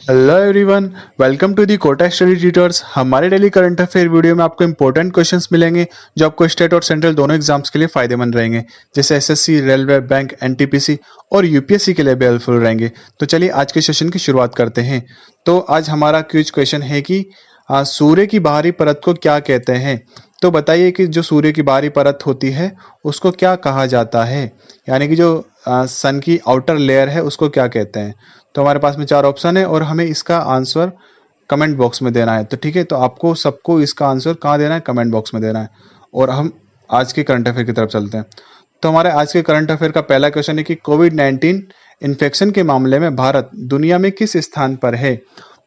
Hello everyone, welcome to the Kota study tutors. हमारे daily current affair video में आपको important questions मिलेंगे जो आपको स्टेट और सेंट्रल दोनों एग्जाम्स के लिए फायदेमंद रहेंगे, जैसे एसएससी, रेलवे, बैंक, एनटीपीसी और यूपीएससी के लिए भी हेल्पफुल रहेंगे। तो चलिए आज के सेशन की शुरुआत करते हैं। तो आज हमारा क्विज क्वेश्चन है कि सूर्य की बाहरी परत को क्या कहते हैं। तो बताइए कि जो सूर्य की बाहरी परत होती है उसको क्या कहा जाता है, यानी कि जो सन की आउटर लेयर है उसको क्या कहते हैं। तो हमारे पास में चार ऑप्शन है और हमें इसका आंसर कमेंट बॉक्स में देना है। तो ठीक है, तो आपको सबको इसका आंसर कहाँ देना है, कमेंट बॉक्स में देना है। और हम आज के करंट अफेयर की तरफ चलते हैं। तो हमारे आज के करंट अफेयर का पहला क्वेश्चन है कि कोविड-19 इन्फेक्शन के मामले में भारत दुनिया में किस स्थान पर है।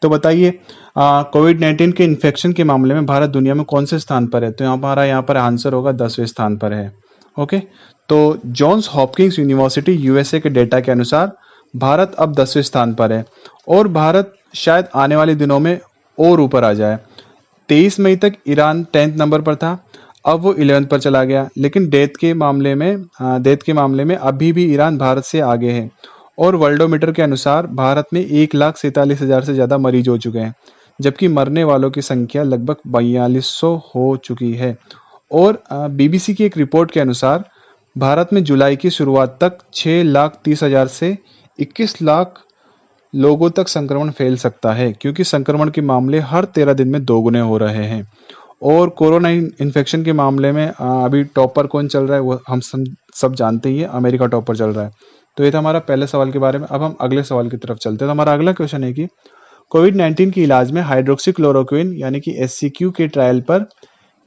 तो बताइए कोविड-19 के इन्फेक्शन के मामले में भारत दुनिया में कौन से स्थान पर है। तो हमारा यहाँ पर आंसर होगा 10वें स्थान पर है। ओके, तो जॉन्स हॉपकिंस यूनिवर्सिटी यूएसए के डेटा के अनुसार भारत अब 10वें स्थान पर है और भारत शायद आने वाले दिनों में और ऊपर आ जाए। 23 मई तक ईरान 10th नंबर पर था, अब वो 11th पर चला गया। लेकिन डेथ के मामले में अभी भी ईरान भारत से आगे है और वर्ल्डोमीटर के अनुसार भारत में 1,47,000 से ज़्यादा मरीज हो चुके हैं, जबकि मरने वालों की संख्या लगभग 4200 हो चुकी है। और बीबीसी की एक रिपोर्ट के अनुसार भारत में जुलाई की शुरुआत तक 6,30,000 से 21 लाख लोगों तक संक्रमण फैल सकता है, क्योंकि संक्रमण के मामले हर 13 दिन में दोगुने हो रहे हैं। और कोरोना इन्फेक्शन के मामले में अभी टॉपर कौन चल रहा है वो हम सब जानते ही है, अमेरिका टॉपर चल रहा है। तो ये था हमारा पहले सवाल के बारे में। अब हम अगले सवाल की तरफ चलते हैं। तो हमारा अगला क्वेश्चन है कि कोविड-19 के इलाज में हाइड्रोक्सीक्लोरोक्विन यानी कि एचसीक्यू के ट्रायल पर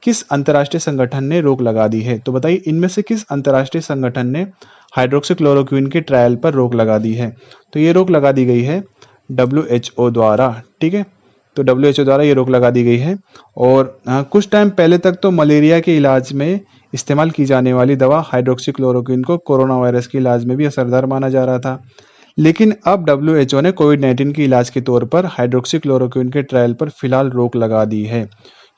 किस अंतर्राष्ट्रीय संगठन ने रोक लगा दी है। तो बताइए इनमें से किस अंतर्राष्ट्रीय संगठन ने हाइड्रोक्सीक्लोरोक्विन के ट्रायल पर रोक लगा दी है। तो ये रोक लगा दी गई है WHO द्वारा। ठीक है, तो WHO द्वारा ये रोक लगा दी गई है। और कुछ टाइम पहले तक तो मलेरिया के इलाज में इस्तेमाल की जाने वाली दवा हाइड्रोक्सीक्लोरोक्विन को कोरोना वायरस के इलाज में भी असरदार माना जा रहा था, लेकिन अब WHO ने कोविड-19 के इलाज के तौर पर हाइड्रोक्सीक्लोरोक्विन के ट्रायल पर फिलहाल रोक लगा दी है,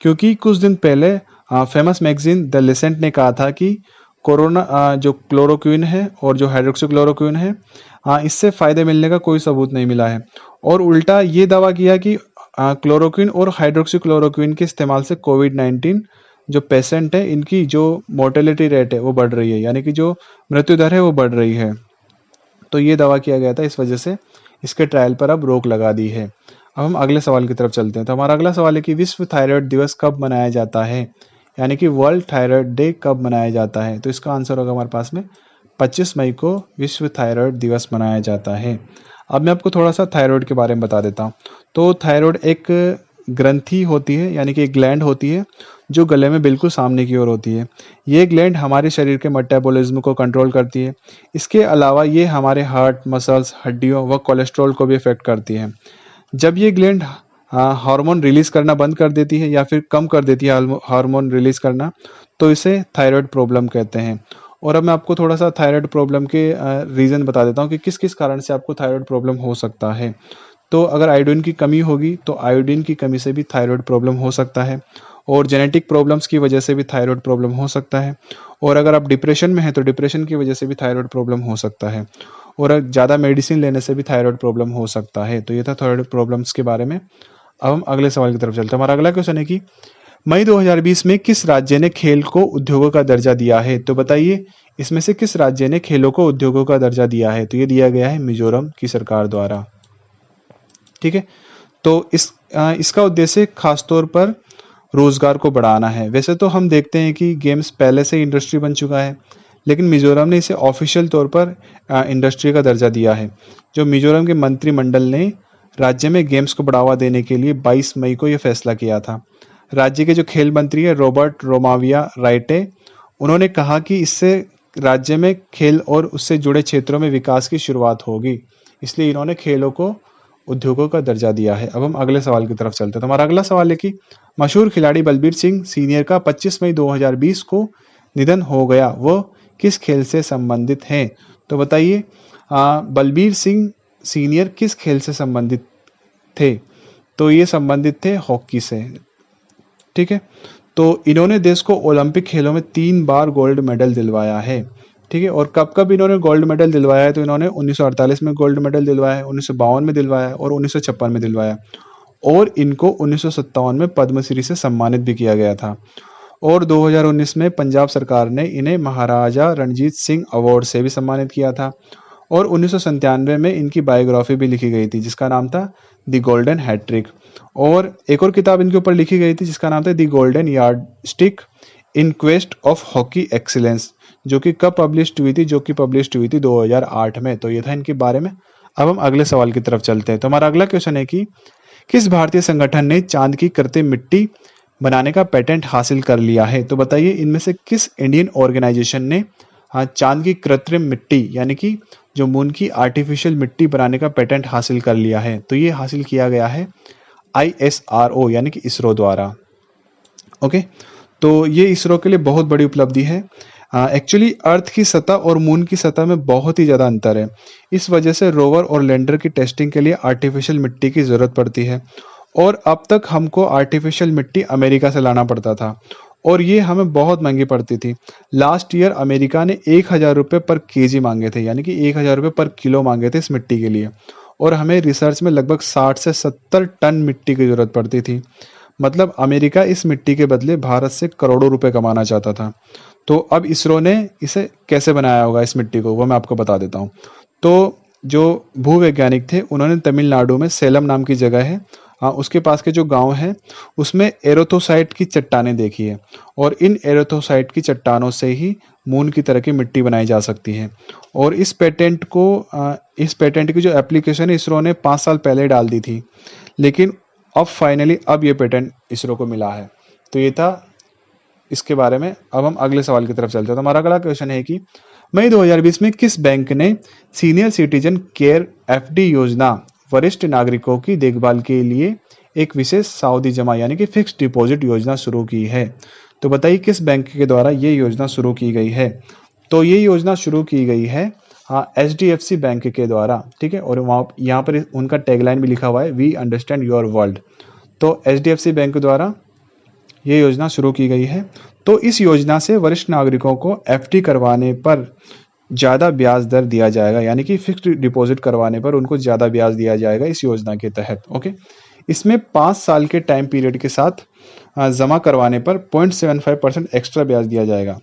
क्योंकि कुछ दिन पहले फेमस मैगजीन द लेसेंट ने कहा था कि कोरोना जो क्लोरोक्विन है और जो हाइड्रोक्सीक्लोरोक्विन है इससे फ़ायदे मिलने का कोई सबूत नहीं मिला है। और उल्टा ये दावा किया कि क्लोरोक्विन और हाइड्रोक्सीक्लोरोक्विन के इस्तेमाल से कोविड-19 जो पेशेंट है इनकी जो मोर्टेलिटी रेट है वो बढ़ रही है, यानी कि जो मृत्यु दर है वो बढ़ रही है। तो ये दावा किया गया था, इस वजह से इसके ट्रायल पर अब रोक लगा दी है। अब हम अगले सवाल की तरफ चलते हैं। तो हमारा अगला सवाल है कि विश्व थायराइड दिवस कब मनाया जाता है, यानी कि वर्ल्ड थायराइड डे कब मनाया जाता है। तो इसका आंसर होगा हमारे पास में 25 मई को विश्व थायराइड दिवस मनाया जाता है। अब मैं आपको थोड़ा सा थायराइड के बारे में बता देता हूँ। तो थायराइड एक ग्रंथि होती है, यानी कि एक ग्लैंड होती है जो गले में बिल्कुल सामने की ओर होती है। ये ग्लैंड हमारे शरीर के मेटाबॉलिज्म को कंट्रोल करती है। इसके अलावा ये हमारे हार्ट, मसल्स, हड्डियों व कोलेस्ट्रॉल को भी इफेक्ट करती है। जब ये ग्लैंड हार्मोन रिलीज करना बंद कर देती है या फिर कम कर देती है हार्मोन रिलीज करना, तो इसे थायराइड प्रॉब्लम कहते हैं। और अब मैं आपको थोड़ा सा थायराइड प्रॉब्लम के रीज़न बता देता हूँ कि किस किस कारण से आपको थायराइड प्रॉब्लम हो सकता है। तो अगर आयोडीन की कमी होगी तो आयोडीन की कमी से भी थायराइड प्रॉब्लम हो सकता है, और जेनेटिक प्रॉब्लम्स की वजह से भी थायराइड प्रॉब्लम हो सकता है। और अगर आप डिप्रेशन में हैं तो डिप्रेशन की वजह से भी थायराइड प्रॉब्लम हो सकता है, और ज़्यादा मेडिसिन लेने से भी थायराइड प्रॉब्लम हो सकता है। तो ये था थायराइड प्रॉब्लम्स के बारे में। अब हम अगले सवाल की तरफ चलते हैं। हमारा अगला क्वेश्चन है कि मई 2020 में किस राज्य ने खेल को उद्योगों का दर्जा दिया है। तो बताइए इसमें से किस राज्य ने खेलों को उद्योगों का दर्जा दिया है। तो ये दिया गया है मिजोरम की सरकार द्वारा। ठीक है, तो इसका उद्देश्य खासतौर पर रोजगार को बढ़ाना है। वैसे तो हम देखते हैं कि गेम्स पहले से इंडस्ट्री बन चुका है, लेकिन मिजोरम ने इसे ऑफिशियल तौर पर इंडस्ट्री का दर्जा दिया है। जो मिजोरम के मंत्रिमंडल ने राज्य में गेम्स को बढ़ावा देने के लिए 22 मई को यह फैसला किया था। राज्य के जो खेल मंत्री है रॉबर्ट रोमाविया राइटे, उन्होंने कहा कि इससे राज्य में खेल और उससे जुड़े क्षेत्रों में विकास की शुरुआत होगी, इसलिए इन्होंने खेलों को उद्योगों का दर्जा दिया है। अब हम अगले सवाल की तरफ चलते हैं। तो हमारा अगला सवाल है कि मशहूर खिलाड़ी बलबीर सिंह सीनियर का 25 मई 2020 को निधन हो गया, वो किस खेल से संबंधित हैं। तो बताइए बलबीर सिंह सीनियर किस खेल से संबंधित थे। तो ये संबंधित थे हॉकी से। ठीक है, तो इन्होंने देश को ओलंपिक खेलों में 3 बार गोल्ड मेडल दिलवाया है। ठीक है। और कब कब इन्होंने गोल्ड मेडल दिलवाया है, तो इन्होंने 1948 में गोल्ड मेडल दिलवाया है, 1952 में दिलवाया है और 1956 में दिलवाया है। और इनको 1957 में पद्मश्री से सम्मानित भी किया गया था। और 2019 में पंजाब सरकार ने इन्हें महाराजा रणजीत सिंह अवार्ड से भी सम्मानित किया था। और 1997 में इनकी बायोग्राफी भी लिखी गई थी जिसका नाम था द गोल्डन हैट्रिक। और एक और किताब इनके ऊपर लिखी गई थी जिसका नाम था the golden yardstick in quest of hockey excellence, जो कि कब पब्लिश्ड हुई थी, जो कि पब्लिश्ड हुई थी 2008 में। तो ये था इनके बारे में। अब हम अगले सवाल की तरफ चलते हैं। तो हमारा अगला क्वेश्चन है कि किस भारतीय संगठन ने चांद की कृत्रिम मिट्टी बनाने का पेटेंट हासिल कर लिया है। तो बताइए इनमें से किस इंडियन ऑर्गेनाइजेशन ने चांद की कृत्रिम मिट्टी यानी कि जो मून की आर्टिफिशियल मिट्टी बनाने का पेटेंट हासिल कर लिया है। तो ये हासिल किया गया है ISRO यानी कि इसरो द्वारा। ओके, तो ये इसरो के लिए बहुत बड़ी उपलब्धि है। एक्चुअली अर्थ की सतह और मून की सतह में बहुत ही ज़्यादा अंतर है। इस वजह से रोवर और लैंडर की टेस्टिंग के लिए आर्टिफिशियल मिट्टी की ज़रूरत पड़ती है। और अब तक हमको आर्टिफिशियल मिट्टी अमेरिका से लाना पड़ता था और ये हमें बहुत महंगी पड़ती थी। लास्ट ईयर अमेरिका ने 1000 रुपये पर केजी मांगे थे, यानी कि 1000 रुपये पर किलो मांगे थे इस मिट्टी के लिए। और हमें रिसर्च में लगभग 60 से 70 टन मिट्टी की ज़रूरत पड़ती थी। मतलब अमेरिका इस मिट्टी के बदले भारत से करोड़ों रुपए कमाना चाहता था। तो अब इसरो ने इसे कैसे बनाया होगा इस मिट्टी को, वो मैं आपको बता देता हूँ। तो जो भूवैज्ञानिक थे उन्होंने तमिलनाडु में सेलम नाम की जगह है, उसके पास के जो गांव है उसमें एरोथोसाइट की चट्टानें देखी है। और इन एरोथोसाइट की चट्टानों से ही मून की तरह की मिट्टी बनाई जा सकती है। और इस पेटेंट की जो एप्लीकेशन है इसरो ने 5 साल पहले डाल दी थी, लेकिन अब फाइनली अब ये पेटेंट इसरो को मिला है। तो ये था इसके बारे में। अब हम अगले सवाल की तरफ चलते हैं। तो हमारा अगला क्वेश्चन है कि मई 2020 में किस बैंक ने सीनियर सिटीजन केयर FD योजना वरिष्ठ नागरिकों की देखभाल के लिए एक विशेष सावधि जमा यानी कि फिक्स्ड डिपॉजिट योजना शुरू की है। तो बताइए किस बैंक के द्वारा ये योजना शुरू की गई है। तो ये योजना शुरू की गई है HDFC बैंक के द्वारा। ठीक है, और वहाँ यहाँ पर उनका टैगलाइन भी लिखा हुआ है, वी अंडरस्टैंड योर वर्ल्ड। तो HDFC बैंक द्वारा ये योजना शुरू की गई है। तो इस योजना से वरिष्ठ नागरिकों को FD करवाने पर ज़्यादा ब्याज दर दिया जाएगा, यानी कि फिक्स्ड डिपॉजिट करवाने पर उनको ज़्यादा ब्याज दिया जाएगा इस योजना के तहत। ओके, इसमें 5 साल के टाइम पीरियड के साथ जमा करवाने पर 0.75% एक्स्ट्रा ब्याज दिया जाएगा।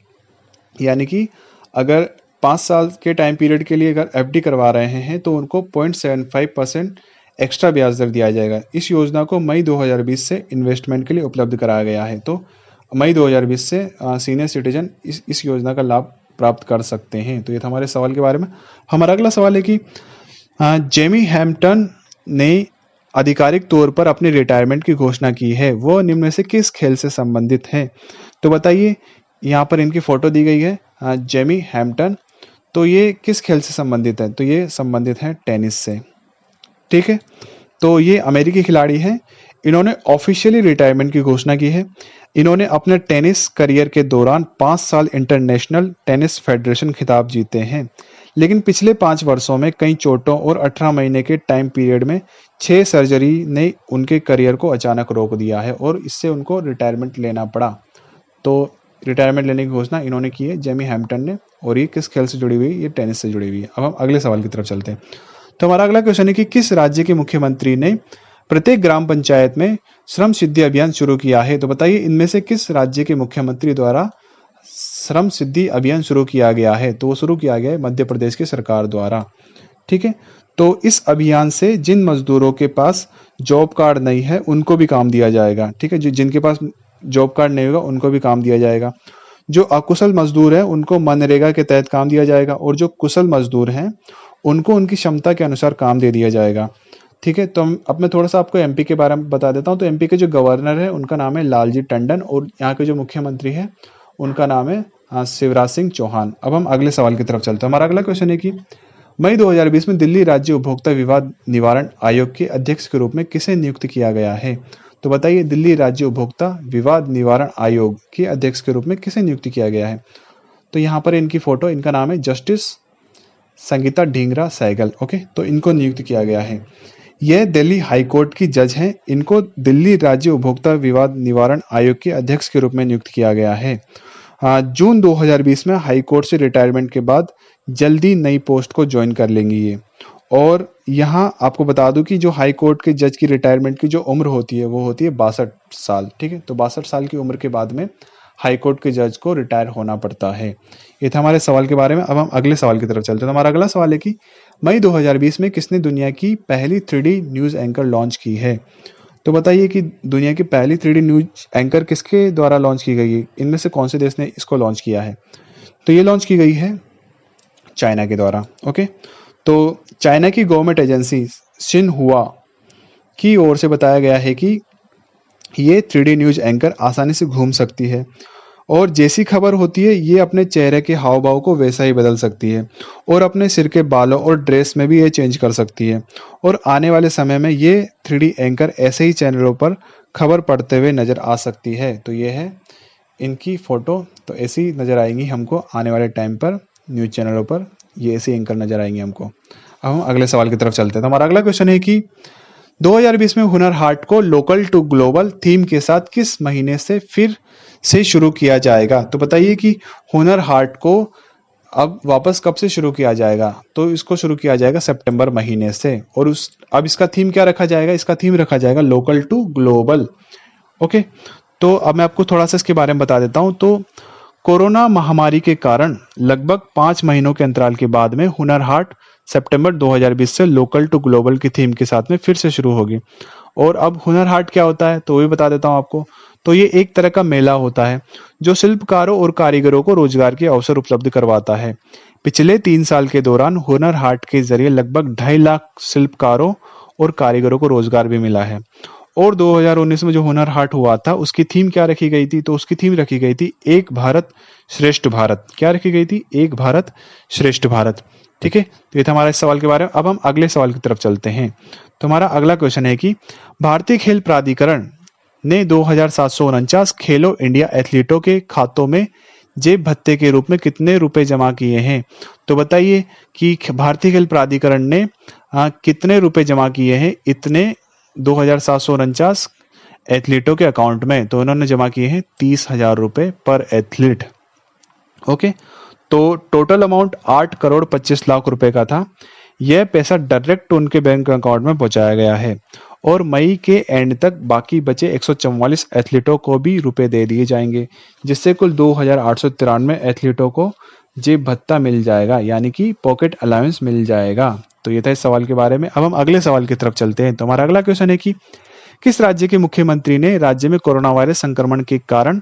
यानी कि अगर 5 साल के टाइम पीरियड के लिए अगर FD करवा रहे हैं तो उनको 0.75% एक्स्ट्रा ब्याज दर दिया जाएगा। इस योजना को मई 2020 से इन्वेस्टमेंट के लिए उपलब्ध कराया गया है। तो मई 2020 से सीनियर सिटीजन इस योजना का लाभ प्राप्त कर सकते हैं। तो ये था हमारे सवाल के बारे में। हमारा अगला सवाल है कि जेमी हैम्पटन ने आधिकारिक तौर पर अपनी रिटायरमेंट की घोषणा की है, वो निम्न में से किस खेल से संबंधित है। तो बताइए, यहाँ पर इनकी फोटो दी गई है जेमी हैम्पटन। तो ये किस खेल से संबंधित है। तो ये संबंधित है टेनिस से। ठीक है, तो ये अमेरिकी खिलाड़ी हैं। इन्होंने ऑफिशियली रिटायरमेंट की घोषणा की है। इन्होंने अपने टेनिस करियर के दौरान 5 साल इंटरनेशनल टेनिस फेडरेशन खिताब जीते हैं, लेकिन पिछले 5 वर्षों में कई चोटों और 18 महीने के टाइम पीरियड में 6 सर्जरी ने उनके करियर को अचानक रोक दिया है और इससे उनको रिटायरमेंट लेना पड़ा। तो रिटायरमेंट लेने की घोषणा इन्होंने की है जेमी हैम्पटन ने। और ये किस खेल से जुड़ी हुई है, ये टेनिस से जुड़ी हुई है। अब हम अगले सवाल की तरफ चलते हैं। तो हमारा अगला क्वेश्चन है कि किस राज्य के मुख्यमंत्री ने प्रत्येक ग्राम पंचायत में श्रम सिद्धि अभियान शुरू किया है। तो बताइए इनमें से किस राज्य के मुख्यमंत्री द्वारा श्रम सिद्धि अभियान शुरू किया गया है। तो वो शुरू किया गया है मध्य प्रदेश की सरकार द्वारा। ठीक है, तो इस अभियान से जिन मजदूरों के पास जॉब कार्ड नहीं है उनको भी काम दिया जाएगा। ठीक है, जिनके पास जॉब कार्ड नहीं होगा उनको भी काम दिया जाएगा। जो अकुशल मजदूर हैं उनको मनरेगा के तहत काम दिया जाएगा और जो कुशल मजदूर हैं उनको उनकी क्षमता के अनुसार काम दे दिया जाएगा। ठीक है, तो अब मैं थोड़ा सा आपको MP के बारे में बता देता हूँ। तो MP के जो गवर्नर है उनका नाम है लालजी टंडन और यहाँ के जो मुख्यमंत्री है उनका नाम है शिवराज सिंह चौहान। अब हम अगले सवाल की तरफ चलते हैं। हमारा अगला क्वेश्चन है कि मई 2020 में दिल्ली राज्य उपभोक्ता विवाद निवारण आयोग के अध्यक्ष के रूप में किसे नियुक्त किया गया है। तो बताइए दिल्ली राज्य उपभोक्ता विवाद निवारण आयोग के अध्यक्ष के रूप में किसे नियुक्त किया गया है। तो यहाँ पर इनकी फोटो, इनका नाम है जस्टिस संगीता ढींगरा सहगल। ओके, तो इनको नियुक्त किया गया है। यह दिल्ली हाई कोर्ट की जज हैं। इनको दिल्ली राज्य उपभोक्ता विवाद निवारण आयोग के अध्यक्ष के रूप में नियुक्त किया गया है। जून 2020 में हाई कोर्ट से रिटायरमेंट के बाद जल्दी नई पोस्ट को ज्वाइन कर लेंगी ये। और यहाँ आपको बता दूं कि जो हाई कोर्ट के जज की रिटायरमेंट की जो उम्र होती है वो होती है 62 साल। ठीक है, तो 62 साल की उम्र के बाद में हाई कोर्ट के जज को रिटायर होना पड़ता है। ये था हमारे सवाल के बारे में। अब हम अगले सवाल की तरफ चलते हैं। तो हमारा अगला सवाल है कि मई 2020 में किसने दुनिया की पहली 3D न्यूज़ एंकर लॉन्च की है। तो बताइए कि दुनिया की पहली 3D न्यूज़ एंकर किसके द्वारा लॉन्च की गई है, इनमें से कौन से देश ने इसको लॉन्च किया है। तो ये लॉन्च की गई है चाइना के द्वारा। ओके, तो चाइना की गवर्नमेंट एजेंसी शिनहुआ की ओर से बताया गया है कि ये 3D न्यूज़ एंकर आसानी से घूम सकती है और जैसी खबर होती है ये अपने चेहरे के हाव भाव को वैसा ही बदल सकती है और अपने सिर के बालों और ड्रेस में भी ये चेंज कर सकती है। और आने वाले समय में ये 3D एंकर ऐसे ही चैनलों पर खबर पढ़ते हुए नज़र आ सकती है। तो ये है इनकी फ़ोटो, तो ऐसी नज़र आएंगी हमको आने वाले टाइम पर न्यूज़ चैनलों पर, ये ऐसे एंकर नज़र आएंगे हमको। अब हम अगले सवाल की तरफ चलते हैं। तो हमारा अगला क्वेश्चन है कि 2020 में हुनर हाट को लोकल टू ग्लोबल थीम के साथ किस महीने से फिर से शुरू किया जाएगा। तो बताइए कि हुनर हाट को अब वापस कब से शुरू किया जाएगा। तो इसको शुरू किया जाएगा सितंबर महीने से। और अब इसका थीम क्या रखा जाएगा, इसका थीम रखा जाएगा लोकल टू ग्लोबल। ओके, तो अब मैं आपको थोड़ा सा इसके बारे में बता देता हूं। तो कोरोना महामारी के कारण लगभग 5 महीनों के अंतराल के बाद में हुनर हाट सितंबर 2020 से लोकल टू ग्लोबल की थीम के साथ में फिर से शुरू होगी। और अब हुनर हाट क्या होता है तो वो भी बता देता हूं आपको। तो ये एक तरह का मेला होता है जो शिल्पकारों और कारीगरों को रोजगार के अवसर उपलब्ध करवाता है। पिछले 3 साल के दौरान हुनर हाट के जरिए लगभग 2.5 लाख शिल्पकारों और कारीगरों को रोजगार भी मिला है। और 2019 में जो हुनर हाट हुआ था उसकी थीम क्या रखी गई थी, तो उसकी थीम रखी गई थी एक भारत श्रेष्ठ भारत। क्या रखी गई थी, एक भारत श्रेष्ठ भारत। ठीक है, तो ये था हमारा इस सवाल के बारे में। अब हम अगले सवाल की तरफ चलते हैं। तो हमारा अगला क्वेश्चन है कि भारतीय खेल प्राधिकरण ने 2749 खेलो इंडिया एथलीटों के खातों में जेब भत्ते के रूप में कितने रुपए जमा किए हैं। तो बताइए कि भारतीय खेल प्राधिकरण ने कितने रुपए जमा किए हैं इतने 2749 एथलीटों के अकाउंट में। तो उन्होंने जमा किए हैं 30,000 रुपए पर एथलीट। ओके, तो टोटल अमाउंट 8 करोड़ 25 लाख रुपए का था। यह पैसा डायरेक्ट उनके बैंक अकाउंट में पहुंचाया गया है और मई के एंड तक बाकी बचे 144 एथलीटों को भी रुपए दे दिए जाएंगे, जिससे कुल 2893 एथलीटों को जेब भत्ता मिल जाएगा, यानी कि पॉकेट अलाउंस मिल जाएगा। तो ये था इस सवाल के बारे में। अब हम अगले सवाल की तरफ चलते हैं। तो हमारा अगला क्वेश्चन है कि किस राज्य के मुख्यमंत्री ने राज्य में कोरोना वायरस संक्रमण के कारण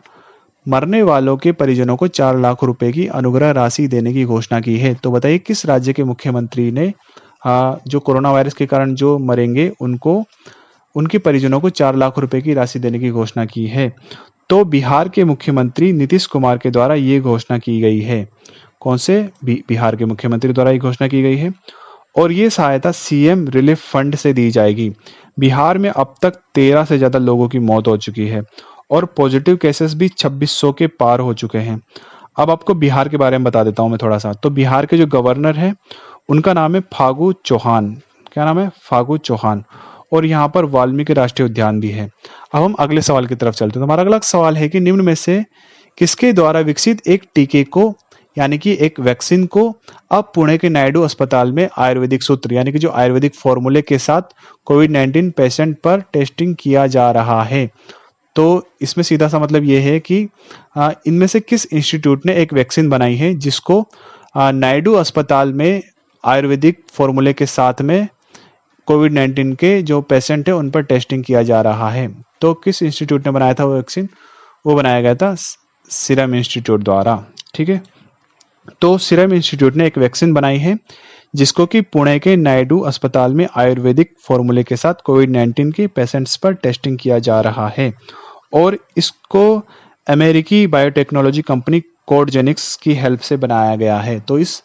मरने वालों के परिजनों को 4 लाख रुपए की अनुग्रह राशि देने की घोषणा की है। तो बताइए किस राज्य के मुख्यमंत्री ने जो कोरोना वायरस के कारण जो मरेंगे उनको, उनके परिजनों को 4 लाख रुपए की राशि देने की घोषणा की है। तो बिहार के मुख्यमंत्री नीतीश कुमार के द्वारा ये घोषणा की गई है। कौन से, बिहार के मुख्यमंत्री द्वारा ये घोषणा की गई है। और ये सहायता सीएम रिलीफ फंड से दी जाएगी। बिहार में अब तक 13 से ज्यादा लोगों की मौत हो चुकी है और पॉजिटिव केसेस भी 2600 के पार हो चुके हैं। अब आपको बिहार के बारे में बता देता हूं मैं थोड़ा सा। तो बिहार के जो गवर्नर है उनका नाम है फागू चौहान। क्या नाम है, फागू चौहान। और यहाँ पर वाल्मीकि राष्ट्रीय उद्यान भी है। अब हम अगले सवाल की तरफ चलते हैं। तो हमारा अगला सवाल है कि निम्न में से किसके द्वारा विकसित एक टीके को, यानी कि एक वैक्सीन को अब पुणे के नायडू अस्पताल में आयुर्वेदिक सूत्र, यानी कि जो आयुर्वेदिक फॉर्मूले के साथ कोविड-19 पेशेंट पर टेस्टिंग किया जा रहा है। तो इसमें सीधा सा मतलब ये है कि इनमें से किस इंस्टीट्यूट ने एक वैक्सीन बनाई है जिसको नायडू अस्पताल में आयुर्वेदिक फॉर्मूले के साथ में कोविड-19 के जो पेशेंट है उन पर टेस्टिंग किया जा रहा है। तो किस इंस्टीट्यूट ने बनाया था वो वैक्सीन, वो बनाया गया था सीरम इंस्टीट्यूट द्वारा। ठीक है, तो सीरम इंस्टीट्यूट ने एक वैक्सीन बनाई है जिसको कि पुणे के नायडू अस्पताल में आयुर्वेदिक फॉर्मूले के साथ कोविड-19 के पेशेंट्स पर टेस्टिंग किया जा रहा है। और इसको अमेरिकी बायोटेक्नोलॉजी कंपनी कोडजेनिक्स की हेल्प से बनाया गया है। तो इस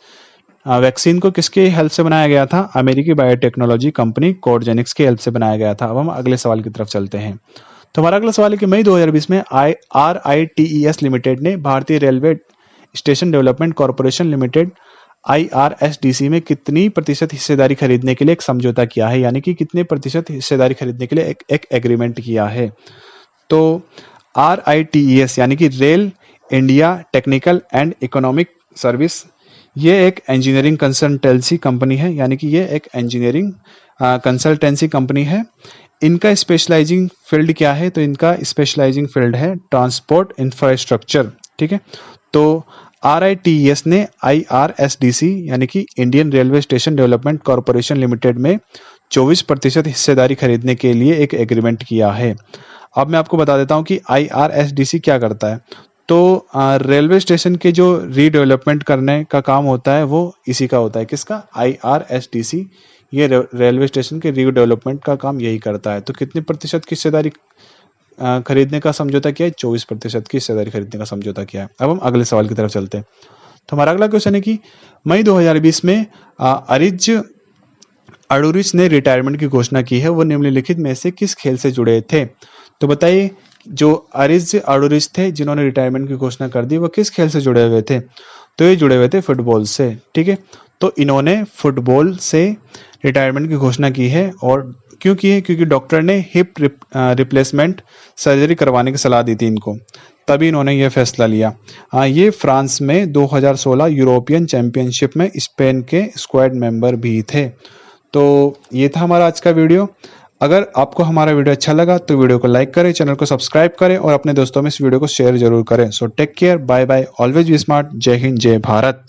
वैक्सीन को किसके हेल्प से बनाया गया था, अमेरिकी बायोटेक्नोलॉजी कंपनी कोडजेनिक्स की हेल्प से बनाया गया था। अब हम अगले सवाल की तरफ चलते हैं। तो हमारा अगला सवाल है कि मई 2020 में RITES लिमिटेड ने भारतीय railway station development corporation limited IRSDC में कितनी प्रतिशत हिस्सेदारी खरीदने के लिए एक समझौता किया है, यानी कि कितने प्रतिशत हिस्सेदारी खरीदने के लिए एक एग्रीमेंट किया है। तो RITES यानी कि rail India technical and economic service, ये एक इंजीनियरिंग कंसल्टेंसी कंपनी है, यानी कि ये एक इंजीनियरिंग कंसल्टेंसी कंपनी है। इनका स्पेशलाइजिंग फील्ड क्या है? तो इनका स्पेशलाइजिंग फील्ड है ट्रांसपोर्ट इंफ्रास्ट्रक्चर। ठीक है, तो RITES ने IRSDC यानी कि Indian railway station development corporation limited में 24% हिस्सेदारी खरीदने के लिए एक एग्रीमेंट किया है। अब मैं आपको बता देता हूं कि IRSDC क्या करता है। तो रेलवे स्टेशन के जो रीडेवलपमेंट करने का काम होता है वो इसी का होता है। किसका? IRSDC। ये रेलवे स्टेशन के रीडेवलपमेंट का काम यही करता है। तो कितने प्रतिशत की हिस्सेदारी खरीदने का समझौता किया है? 24% की हिस्सेदारी खरीदने का समझौता किया है। अब हम अगले सवाल की तरफ चलते हैं। तो हमारा अगला क्वेश्चन है कि मई 2020 में अरिज अडूरिच ने रिटायरमेंट की घोषणा की है, वो निम्नलिखित में से किस खेल से जुड़े थे? तो बताइए, जो अरिज अडूरिच थे जिन्होंने रिटायरमेंट की घोषणा कर दी, वो किस खेल से जुड़े हुए थे? तो ये जुड़े हुए थे फुटबॉल से। ठीक है, तो इन्होंने फुटबॉल से रिटायरमेंट की घोषणा की है। और क्यों की है? क्योंकि डॉक्टर ने हिप रिप्लेसमेंट सर्जरी करवाने की सलाह दी थी इनको, तभी इन्होंने ये फैसला लिया। ये फ्रांस में 2016 यूरोपियन चैंपियनशिप में स्पेन के स्क्वाड मेंबर भी थे। तो ये था हमारा आज का वीडियो। अगर आपको हमारा वीडियो अच्छा लगा तो वीडियो को लाइक करें, चैनल को सब्सक्राइब करें और अपने दोस्तों में इस वीडियो को शेयर जरूर करें। So take care, bye bye, always be smart. जय हिंद, जय भारत।